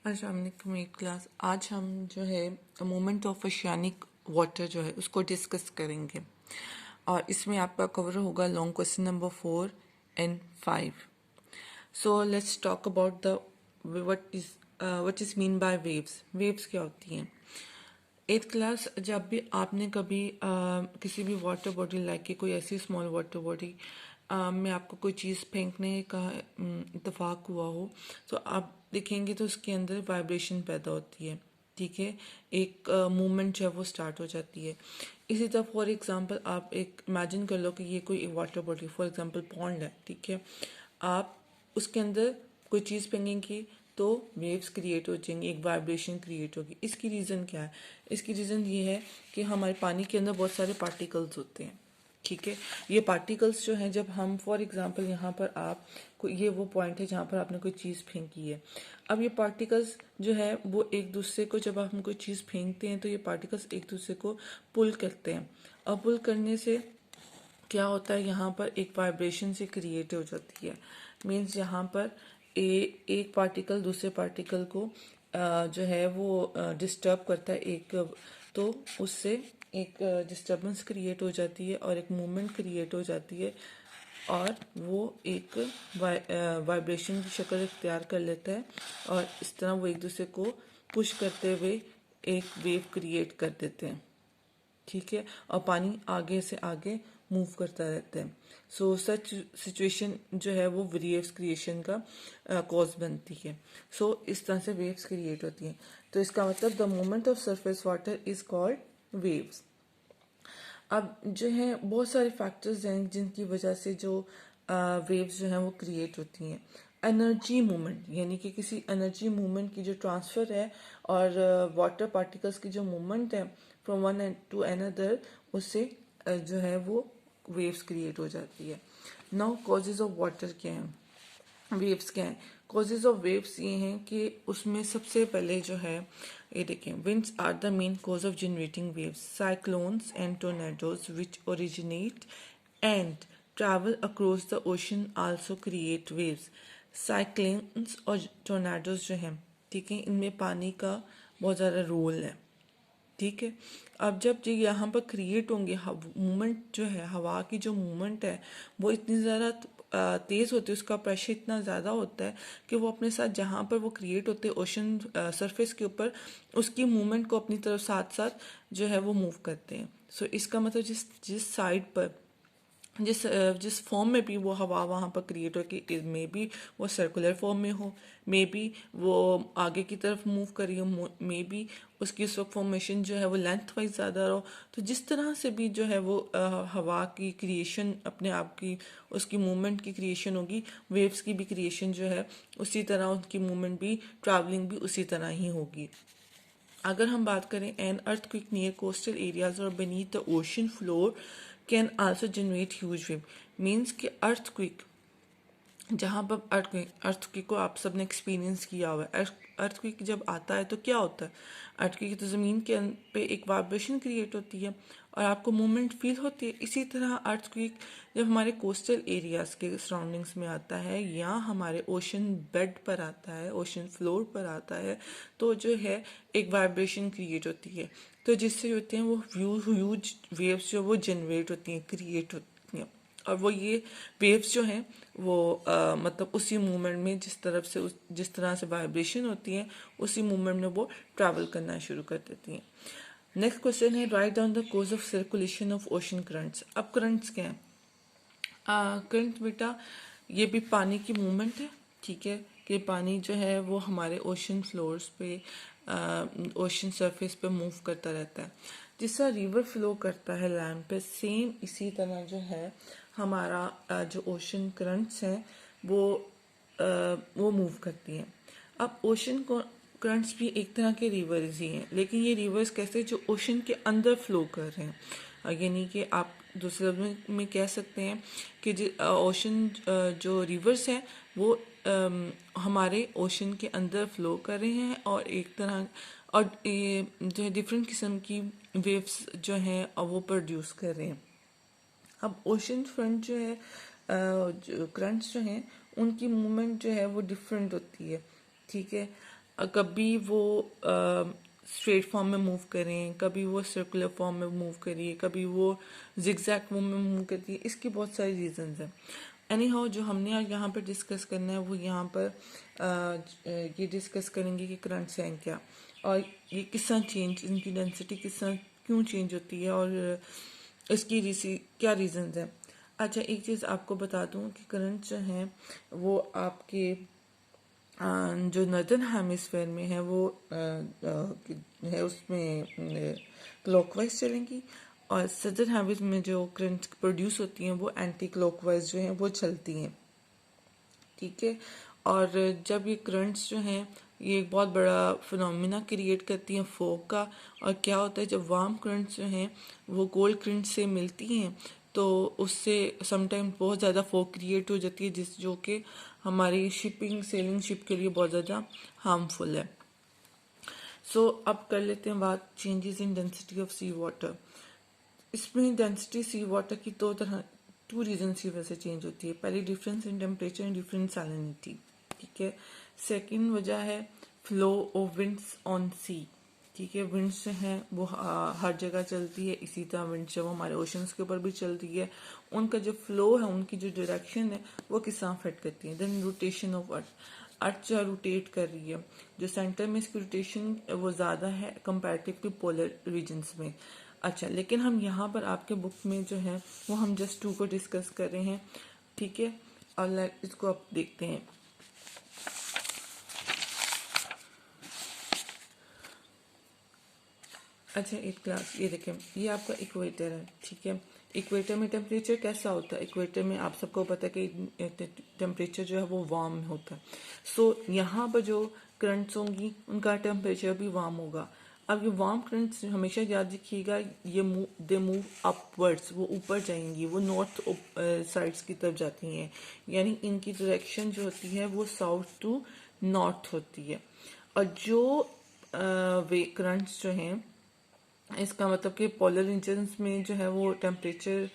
अस्सलाम वालेकुम एक क्लास। आज हम जो है मूवमेंट ऑफ ओशियानिक वाटर जो है उसको डिस्कस करेंगे और इसमें आपका कवर होगा long question number 4 and 5। So let's talk about the what is mean by waves. Waves क्या होती हैं? एट्थ क्लास जब भी आपने कभी किसी भी वाटर बॉडी लाइक के कोई ऐसी स्मॉल वाटर बॉडी में आपको कोई चीज़ फेंकने का इत्तेफाक हुआ हो तो आप देखेंगे तो उसके अंदर वाइब्रेशन पैदा होती है। ठीक है, एक मूवमेंट जो है वो स्टार्ट हो जाती है। इसी तरह फॉर एग्जांपल आप एक इमेजिन कर लो कि ये कोई water body for example pond है। ठीक है, आप उसके अंदर कोई चीज़ फेंकेंगे तो वेव्स क्रिएट हो जाएंगी, एक वाइब्रेशन क्रिएट होगी। इसकी रीज़न क्या है? इसकी रीज़न ये है कि हमारे पानी के अंदर बहुत सारे पार्टिकल्स होते हैं। ठीक है, ये पार्टिकल्स जो हैं जब हम फॉर एग्जांपल यहाँ पर आप कोई ये वो पॉइंट है जहाँ पर आपने कोई चीज़ फेंकी है। अब ये पार्टिकल्स जो है वो एक दूसरे को जब हम कोई चीज़ फेंकते हैं तो ये पार्टिकल्स एक दूसरे को पुल करते हैं और पुल करने से क्या होता है, यहाँ पर एक वाइब्रेशन से क्रिएट हो जाती है। मीन्स यहाँ पर एक पार्टिकल दूसरे पार्टिकल को जो है वो डिस्टर्ब करता है एक, तो उससे एक डिस्टर्बेंस क्रिएट हो जाती है और एक मूवमेंट क्रिएट हो जाती है और वो एक वाइब्रेशन की शक्ल इख्तियार कर लेता है और इस तरह वो एक दूसरे को पुश करते हुए एक वेव क्रिएट कर देते हैं। ठीक है, और पानी आगे से आगे मूव करता रहता है। सो सच सिचुएशन जो है वो वेव्स क्रिएशन का कॉज बनती है। सो इस तरह से वेव्स क्रिएट होती हैं। तो इसका मतलब the movement of surface water is called waves. अब जो है बहुत सारे फैक्टर्स हैं जिनकी वजह से जो वेव्स जो हैं वो क्रिएट होती हैं। एनर्जी मूवमेंट यानी कि किसी एनर्जी मूवमेंट की जो ट्रांसफ़र है और वाटर पार्टिकल्स की जो मूवमेंट है फ्रॉम वन टू अनदर, उससे जो है वो वेव्स क्रिएट हो जाती है। नाउ कॉजेज ऑफ वाटर क्या हैं, वेव्स क्या हैं? कॉजेज ऑफ वेव्स ये हैं कि उसमें सबसे पहले जो है ये देखें, winds are the main cause of generating waves. Cyclones and tornadoes which originate and travel across the ocean also create waves. Cyclones और टोर्नेडोज जो हैं, ठीक है, इनमें पानी का बहुत ज़्यादा रोल है। ठीक है, अब जब ये यहाँ पर क्रिएट होंगे, मूवमेंट जो है हवा की जो मूवमेंट है वो इतनी ज़्यादा तेज़ होती है, उसका प्रेशर इतना ज़्यादा होता है कि वो अपने साथ जहाँ पर वो क्रिएट होते हैं ओशन सरफेस के ऊपर, उसकी मूवमेंट को अपनी तरफ साथ साथ जो है वो मूव करते हैं। सो इसका मतलब जिस जिस साइड पर जिस फॉर्म में भी वो हवा वहाँ पर क्रिएट हो कि मे बी वो सर्कुलर फॉर्म में हो, मे बी वो आगे की तरफ मूव करी हो, मे बी उसकी उस वक्त फॉर्मेशन जो है वो लेंथ वाइज ज़्यादा हो। तो जिस तरह से भी जो है वो हवा की क्रिएशन अपने आप की उसकी मूवमेंट की क्रिएशन होगी, वेव्स की भी क्रिएशन जो है उसी तरह उनकी मूवमेंट भी ट्रैवलिंग भी उसी तरह ही होगी। अगर हम बात करें an earthquake near coastal areas और beneath the ocean floor can also generate huge wave. Means कि अर्थक्वेक जहाँ पर अर्थक्वेक को आप सबने एक्सपीरियंस किया हुआ है। अर्थक्वेक जब आता है तो क्या होता है? अर्थक्वेक तो ज़मीन के पे एक वाइब्रेशन क्रिएट होती है और आपको मूवमेंट फील होती है। इसी तरह अर्थक्वेक जब हमारे कोस्टल एरियाज़ के सराउंडिंग्स में आता है या हमारे ओशन बेड पर आता है, ओशन फ्लोर पर आता है, तो जो है एक वाइब्रेशन क्रिएट होती है, तो जिससे होते हैं वो ह्यूज वेव्स जो वो जनरेट होती हैं, क्रिएट होती हैं। और वो ये वेव्स जो हैं वो मतलब उसी मूवमेंट में जिस तरह से वाइब्रेशन होती है उसी मूवमेंट में वो ट्रैवल करना शुरू कर देती हैं। नेक्स्ट क्वेश्चन है write down the cause of circulation of ocean currents. अब करंट्स क्या हैं? करंट बेटा ये भी पानी की मूवमेंट है। ठीक है, कि पानी जो है वो हमारे ओशन फ्लोर्स पे ओशन सरफेस पे मूव करता रहता है। जिस तरह रिवर फ्लो करता है लैंड पे, सेम इसी तरह जो है हमारा जो ओशन करंट्स हैं वो मूव करती हैं। अब ओशन करंट्स भी एक तरह के रिवर्स ही हैं, लेकिन ये रिवर्स कैसे, जो ओशन के अंदर फ्लो कर रहे हैं। यानी कि आप दूसरे लफ्ज़ में कह सकते हैं कि ओशन जो रिवर्स हैं वो हमारे ओशन के अंदर फ्लो कर रहे हैं और एक तरह और ये जो है डिफरेंट किस्म की वेव्स जो हैं वो प्रोड्यूस कर रहे हैं। अब ओशन फ्रंट जो है जो करंट्स जो हैं उनकी मूवमेंट जो है वो डिफरेंट होती है। ठीक है, कभी वो स्ट्रेट फॉर्म में मूव करें, कभी वो सर्कुलर फॉर्म में मूव करिए, कभी वो जिगजैग फॉर्म में मूव करती है। इसकी बहुत सारी रीजंस हैं। एनी हाउ जो हमने आज यहाँ पर डिस्कस करना है वो यहाँ पर ये डिस्कस करेंगे कि करंट्स हैं क्या, और ये किस तरह चेंज, इनकी डेंसिटी किस तरह क्यों चेंज होती है, और इसकी क्या रीजंस हैं। अच्छा, एक चीज़ आपको बता दूं कि करंट जो हैं वो आपके जो नॉर्दर्न हेमिस्फेयर में है वो है उसमें क्लॉकवाइज चलेंगी, और सदर्न हेमिस्फेयर में जो करंट प्रोड्यूस होती हैं वो एंटी क्लॉकवाइज जो हैं वो चलती हैं। ठीक है। और जब ये करंट्स जो हैं ये एक बहुत बड़ा फिनोमिना क्रिएट करती हैं फॉग का। और क्या होता है, जब वार्म करंट्स जो हैं वो कोल्ड करंट से मिलती हैं तो उससे समटाइम बहुत ज़्यादा फॉग क्रिएट हो जाती है, जो कि हमारी शिपिंग सेलिंग शिप के लिए बहुत ज़्यादा हार्मफुल है। अब कर लेते हैं बात changes in density of sea water. इसमें डेंसिटी सी वाटर की टू रीजन की वजह से चेंज होती है। पहली, difference in temperature and different salinity. ठीक है। सेकंड वजह है flow of winds on sea. ठीक है। विंड्स जो हैं वो हर जगह चलती है, इसी तरह विंड्स जब हमारे ओशंस के ऊपर भी चलती है, उनका जो फ्लो है, उनकी जो डायरेक्शन है वो किस तरह अफेक्ट करती है। देन रोटेशन ऑफ अर्थ जो रोटेट कर रही है, जो सेंटर में इसकी रोटेशन वो ज़्यादा है कंपैरेटिव टू पोलर रीजन्स में। अच्छा, लेकिन हम यहाँ पर आपके बुक में जो है वो हम जस्ट टू को डिस्कस कर रहे हैं। ठीक है। और इसको आप देखते हैं। अच्छा, एक क्लास ये देखें, ये आपका इक्वेटर है। ठीक है। इक्वेटर में टेम्परेचर कैसा होता है? इक्वेटर में आप सबको पता है कि टेम्परेचर जो है वो वार्म होता है। यहाँ पर जो करंट्स होंगी उनका टेम्परेचर भी वार्म होगा। अब ये वार्म करंट्स हमेशा याद रखिएगा, दे मूव अपवर्ड्स, वो ऊपर जाएंगी, वो नॉर्थ साइड्स की तरफ जाती हैं, यानी इनकी डायरेक्शन जो होती है वो साउथ टू नॉर्थ होती है। और जो वे करंट्स जो हैं, इसका मतलब कि पोलर रीजन्स में जो है वो टेम्परेचर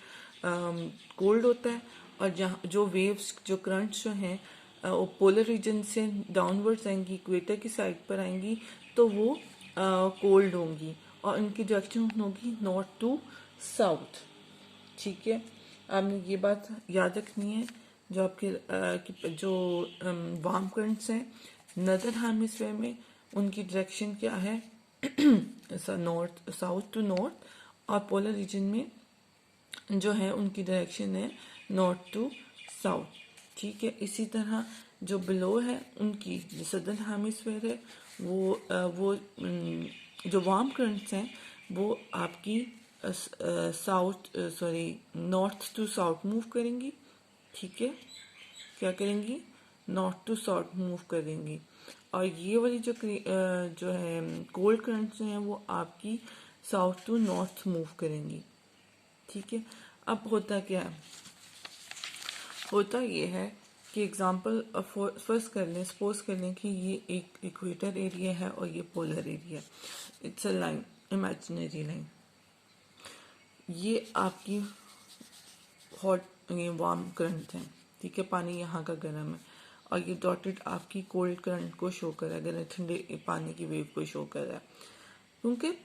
कोल्ड होता है, और जहाँ जो वेव्स जो करंट्स जो हैं वो पोलर रीजन से डाउनवर्ड्स आएंगी, इक्वेटर की साइड पर आएंगी तो वो कोल्ड होंगी, और इनकी डायरेक्शन होगी नॉर्थ टू साउथ। ठीक है। आपने ये बात याद रखनी है। जो जो वार्म करंट्स हैं नॉर्दर्न हेमिस्फीयर में, उनकी डायरेक्शन क्या है? North, south to north. और पोलर रीजन में जो है उनकी डायरेक्शन है नॉर्थ टू साउथ। ठीक है। इसी तरह जो बिलो है उनकी जो सदर्न हेमिस्फीयर है वो जो वार्म करंट्स हैं वो आपकी south sorry north to south move करेंगी। ठीक है। क्या करेंगी? नॉर्थ टू साउथ मूव करेंगी। और ये वाली जो है कोल्ड करंट्स हैं वो आपकी साउथ टू नॉर्थ मूव करेंगी। ठीक है। अब होता क्या है? होता ये है कि एग्जांपल फर्स्ट कर लें, सपोज कर लें कि ये एक इक्वेटर एरिया है और ये polar area. It's a line, imaginary line. ये आपकी हॉट, ये वार्म करंट है। ठीक है। पानी यहाँ का गर्म है, और ये डॉटेड आपकी कोल्ड करंट को शो कर रहा है, गर्म ठंडे पानी की वेव को शो कर रहा है। क्योंकि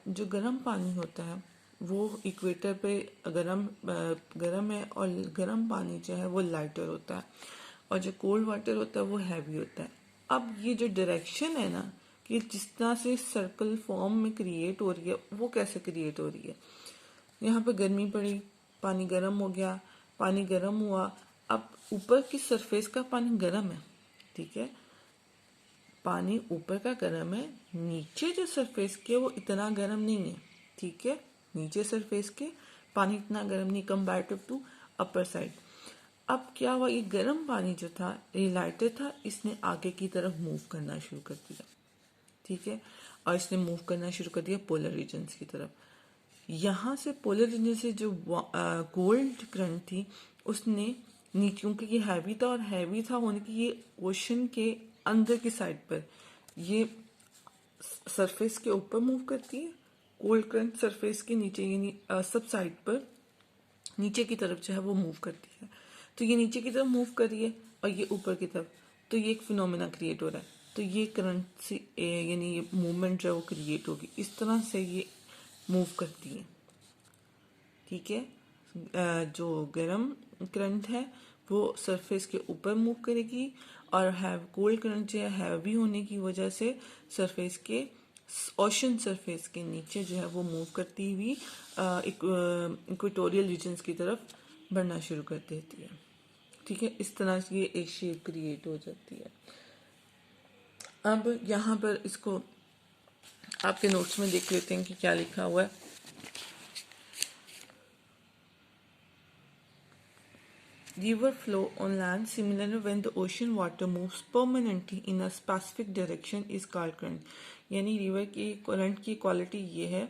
जो गर्म पानी होता है वो इक्वेटर पे गर्म है, और गर्म पानी जो है वो लाइटर होता है, और जो कोल्ड वाटर होता है वो हैवी होता है। अब ये जो डायरेक्शन है ना, कि जिस तरह से सर्कल फॉर्म में क्रिएट हो रही है, वो कैसे क्रिएट हो रही है? यहाँ पे गर्मी पड़ी, पानी गर्म हो गया, पानी गर्म हुआ। अब ऊपर की सरफेस का पानी गर्म है। ठीक है। पानी ऊपर का गर्म है, नीचे जो सरफेस के वो इतना गर्म नहीं है। ठीक है। नीचे सरफेस के पानी इतना गर्म नहीं कंपैरेटिव टू अपर साइड। अब क्या हुआ, ये गर्म पानी जो था ये लाइटर था, इसने आगे की तरफ मूव करना शुरू कर दिया। ठीक है। और इसने मूव करना शुरू कर दिया पोलर रीजन्स की तरफ। यहाँ से पोलर रीजन से जो कोल्ड करंट थी उसने नीचे, क्योंकि ये हैवी था, और हैवी था होने की ये ओशन के अंदर की साइड पर, ये सरफेस के ऊपर मूव करती है। कोल्ड करंट सरफेस के नीचे यानी सब साइड पर नीचे की तरफ जो है वो मूव करती है। तो ये नीचे की तरफ मूव कर रही है और ये ऊपर की तरफ, तो ये एक फिनोमेना क्रिएट हो रहा है। तो ये करंट से यानी ये मूवमेंट जो है वो क्रिएट होगी। इस तरह से ये मूव करती है, ठीक है। जो गर्म करंट है वो सरफेस के ऊपर मूव करेगी, और हैव कोल्ड करंट जो है हैवी होने की वजह से सरफेस के ओशन सरफेस के नीचे जो है वो मूव करती हुई इक्वेटोरियल रीजन्स की तरफ बढ़ना शुरू कर देती है, ठीक है। इस तरह से ये एक शेप क्रिएट हो जाती है। अब यहाँ पर इसको आपके नोट्स में देख लेते हैं कि क्या लिखा हुआ है। River flow on land similar when the ocean water moves permanently in a specific direction is called current। यानी रिवर की करंट की क्वालिटी ये है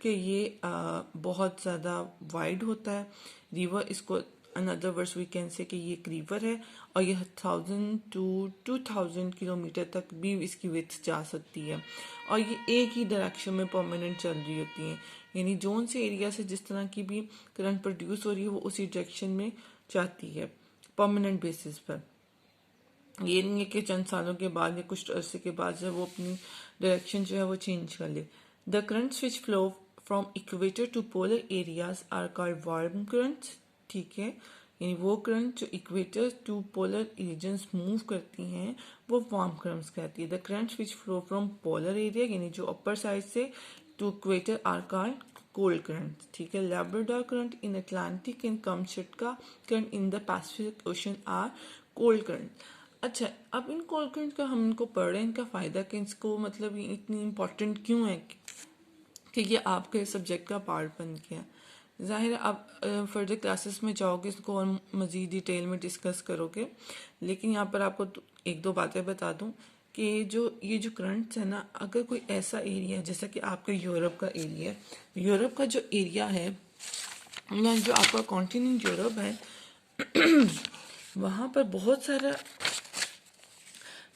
कि ये बहुत ज़्यादा वाइड होता है। रिवर इसको another words we can say कि ये एक रिवर है, और ये 1000 to 2000 किलोमीटर तक भी इसकी विड्थ जा सकती है, और ये एक ही डायरेक्शन में परमानेंट चल रही होती है। यानी जोन से एरिया से जिस तरह की भी करंट प्रोड्यूस हो रही है वो उसी डायरेक्शन में जाती है परमानेंट बेसिस पर। ये नहीं है कि चंद सालों के बाद या कुछ अरसे के बाद जो वो अपनी डायरेक्शन जो है वो चेंज कर ले। The currents which flow from equator to polar areas are called warm currents, ठीक है। यानी वो करंट जो equator to polar regions move करती हैं वो वार्म करंट्स कहती है। The currents which flow from polar area यानी जो अपर साइड से to equator are called cold current, ठीक है। Labrador current in Atlantic and Kamchatka current in the Pacific ocean are cold current. अच्छा, अब in cold current का हम इनको पढ़ रहे हैं, इनका फ़ायदा कि इसको मतलब ये इतनी इम्पोर्टेंट क्यों है कि ये आपके सब्जेक्ट का पार्ट बन गया। ज़ाहिर है आप फर्दर क्लासेस में जाओगे इसको और मज़ीद डिटेल में डिस्कस करोगे, लेकिन यहाँ पर आपको एक दो बातें बता दूँ कि ये जो करंट्स है ना, अगर कोई ऐसा एरिया है जैसा कि आपका यूरोप का एरिया है, यूरोप का जो एरिया है या जो आपका कॉन्टिनेंट यूरोप है वहाँ पर बहुत सारा,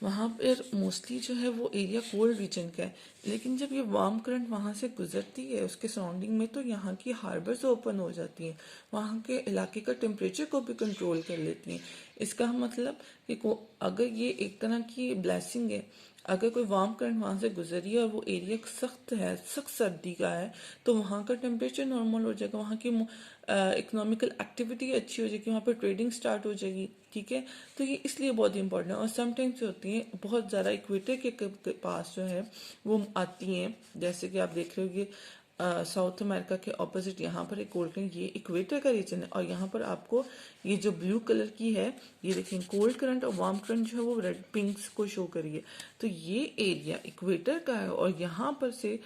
वहाँ पर मोस्टली जो है वो एरिया कोल्ड रीजन का है, लेकिन जब ये वार्म करंट वहाँ से गुजरती है उसके सराउंडिंग में तो यहाँ की हार्बर्स ओपन हो जाती हैं, वहाँ के इलाके का टेम्परेचर को भी कंट्रोल कर लेती हैं। इसका मतलब कि अगर ये एक तरह की ब्लेसिंग है, अगर कोई वार्म करंट वहाँ से गुजरी है और वो एरिया सख्त है, सख्त सर्दी का है, तो वहाँ का टेम्परेचर नॉर्मल हो जाएगा, वहाँ की इकोनॉमिकल एक्टिविटी अच्छी हो जाएगी, वहाँ पर ट्रेडिंग स्टार्ट हो जाएगी, ठीक है। तो ये इसलिए बहुत इंपॉर्टेंट है। और समटाइम्स होती हैं बहुत ज़्यादा इक्वेटर के पास जो है वो आती हैं, जैसे कि आप देख रहे हो कि साउथ अमेरिका के ऑपोजिट यहाँ पर एक कोल्ड करंट, ये इक्वेटर का रीजन है, और यहाँ पर आपको ये जो ब्लू कलर की है ये देखें कोल्ड करंट और वार्म करंट जो है वो रेड पिंक्स को शो करिए। तो ये एरिया इक्वेटर का है और यहाँ पर से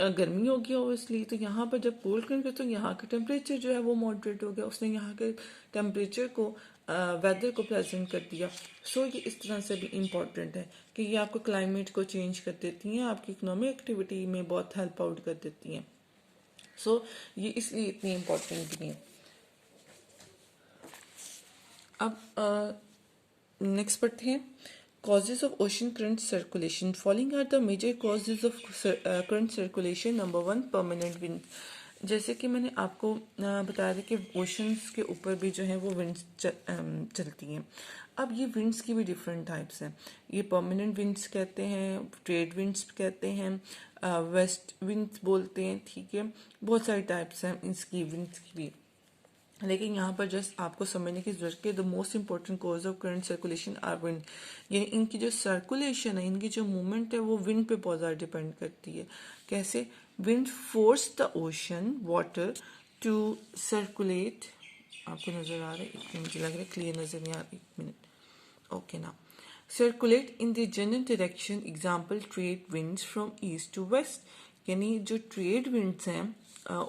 गर्मी होगी ओबियसली, तो यहाँ पर जब कोल्ड करंट तो यहाँ का टेम्परेचर जो है वो मॉडरेट हो गया, उसने यहाँ के टेम्परेचर को वेदर को प्रेजेंट कर दिया। सो ये इस तरह से भी इम्पॉर्टेंट है कि ये आपको क्लाइमेट को चेंज कर देती हैं, आपकी इकोनॉमिक एक्टिविटी में बहुत हेल्प आउट कर देती हैं। सो ये इसलिए इतनी इम्पोर्टेंट भी है। अब नेक्स्ट पढ़ते हैं causes of ocean current circulation. Following are the major causes of current circulation. Number 1, permanent wind. जैसे कि मैंने आपको बताया था कि ओशंस के ऊपर भी जो है वो विंड्स चलती हैं। अब ये विंड्स की भी डिफरेंट टाइप्स हैं। ये परमानेंट विंड्स कहते हैं, ट्रेड विंड्स कहते हैं, वेस्ट विंड्स बोलते हैं, ठीक है। बहुत सारे टाइप्स हैं इसकी विंड्स की भी, लेकिन यहाँ पर जस्ट आपको समझने की जरूरत है the most important cause of current circulation are wind. यानी इनकी जो सर्कुलेशन है, इनकी जो मूवमेंट है वो विंड पे बहुत ज़्यादा डिपेंड करती है। कैसे? Wind force the ocean water to circulate. आपको नज़र आ रहा है? एक मिनट, मुझे लग रहा है क्लियर नज़र नहीं आ रहा, एक मिनट। ओके ना, circulate in the general direction, example trade winds from east to west. यानी जो ट्रेड विंड्स हैं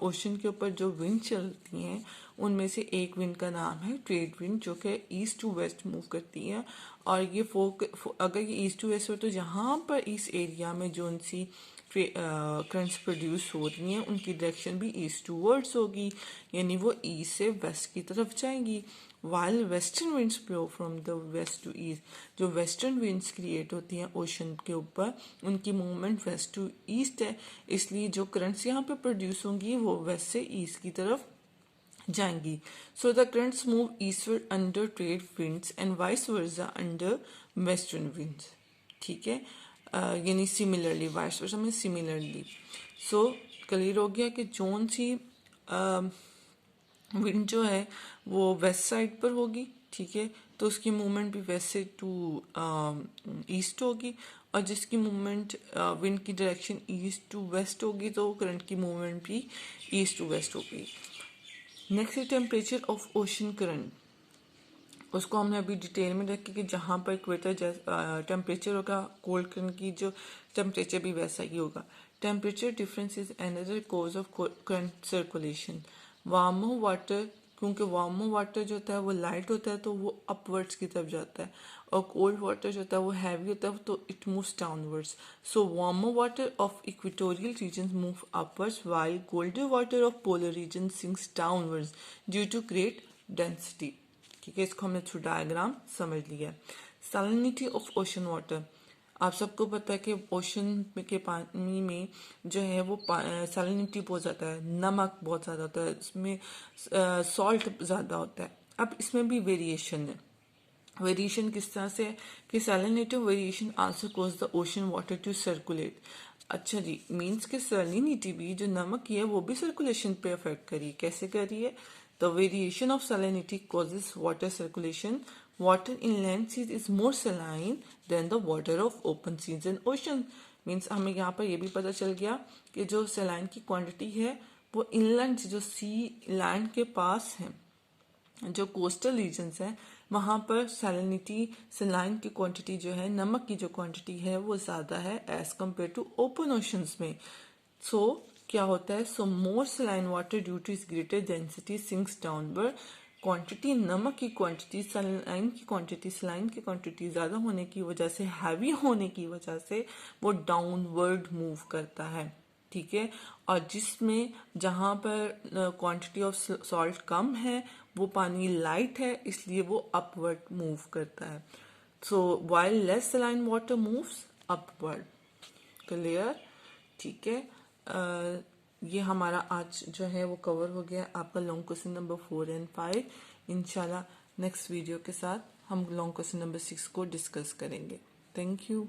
ओशन के ऊपर जो विंड चलती हैं उनमें से एक विंड का नाम है ट्रेड विंड, जो कि ईस्ट टू वेस्ट मूव करती है। और ये अगर ये ईस्ट टू वेस्ट हो तो जहाँ पर इस एरिया में जो उनसी करंट्स प्रोड्यूस हो रही हैं उनकी डायरेक्शन भी ईस्ट टू वर्ड्स होगी, यानी वो ईस्ट से वेस्ट की तरफ जाएंगी। While western winds blow from the west to east, जो वेस्टर्न विंड्स क्रिएट होती हैं ओशन के ऊपर उनकी मूवमेंट वेस्ट टू ईस्ट है, इसलिए जो करंट्स यहाँ पे प्रोड्यूस होंगी वो वेस्ट से ईस्ट की तरफ जाएंगी। So the currents move eastward under trade winds and vice versa under western winds, ठीक है, यानी सिमिलरली, वाइस वर्सा में सिमिलरली। सो क्लियर हो गया कि जोन सी विंड जो है वो वेस्ट साइड पर होगी, ठीक है, तो उसकी मूवमेंट भी वेस्ट से टू ईस्ट होगी, और जिसकी मूवमेंट विंड की डायरेक्शन ईस्ट टू वेस्ट होगी तो करंट की मूवमेंट भी ईस्ट टू वेस्ट होगी। नेक्स्ट है टेम्परेचर ऑफ ओशन करंट। उसको हमने अभी डिटेल में देखा कि जहाँ पर इक्वेटर टेम्परेचर होगा, कोल्ड करंट की जो टेम्परेचर भी वैसा ही होगा। Temperature difference is another cause of current circulation. Warmer water, क्योंकि वार्मर वाटर जो होता है वो लाइट होता है तो वो अपवर्ड्स की तरफ जाता है, और कोल्ड वाटर जो होता है वो हैवी होता है तो it moves downwards. So warmer water of equatorial region move upwards while colder water of polar region sinks downwards due to great density. ठीक है, इसको हमने थ्रू डायग्राम समझ लिया। सैलिनिटी ऑफ ओशन वाटर, आप सबको पता है कि ओशन के पानी में जो है वो सैलिनिटी बहुत ज़्यादा है, नमक बहुत ज़्यादा होता है, इसमें सॉल्ट ज़्यादा होता है। अब इसमें भी वेरिएशन है। वेरिएशन किस तरह से है कि salinity variation also cause the ocean water to circulate. अच्छा जी, मीन्स के सैलिनिटी भी, जो नमक की है वो भी सर्कुलेशन पे अफेक्ट करी। कैसे करी है? The variation of salinity causes water circulation. Water in land seas is more saline than the water of open seas and ocean. Means हमें यहाँ पर ये भी पता चल गया कि जो सलाइन की क्वांटिटी है वो इनलैंड, जो सी लैंड के पास है, जो कोस्टल रीजन्स हैं वहाँ पर सैलिनिटी, सलाइन की क्वांटिटी जो है, नमक की जो क्वांटिटी है वो ज़्यादा है as compared to open oceans में। सो क्या होता है? So more saline water due to is greater density sinks downward. Quantity, नमक की क्वांटिटी, सलाइन की क्वांटिटी, सलाइन की क्वांटिटी ज़्यादा होने की वजह से, हैवी होने की वजह से वो डाउनवर्ड मूव करता है। ठीक है, और जिसमें जहाँ पर क्वांटिटी ऑफ सॉल्ट कम है वो पानी लाइट है, इसलिए वो अपवर्ड मूव करता है। So while less saline water moves upward. Clear? ठीक है, ये हमारा आज जो है वो कवर हो गया आपका लॉन्ग क्वेश्चन नंबर 4 एंड 5। इंशाल्लाह नेक्स्ट वीडियो के साथ हम लॉन्ग क्वेश्चन नंबर 6 को डिस्कस करेंगे। Thank you.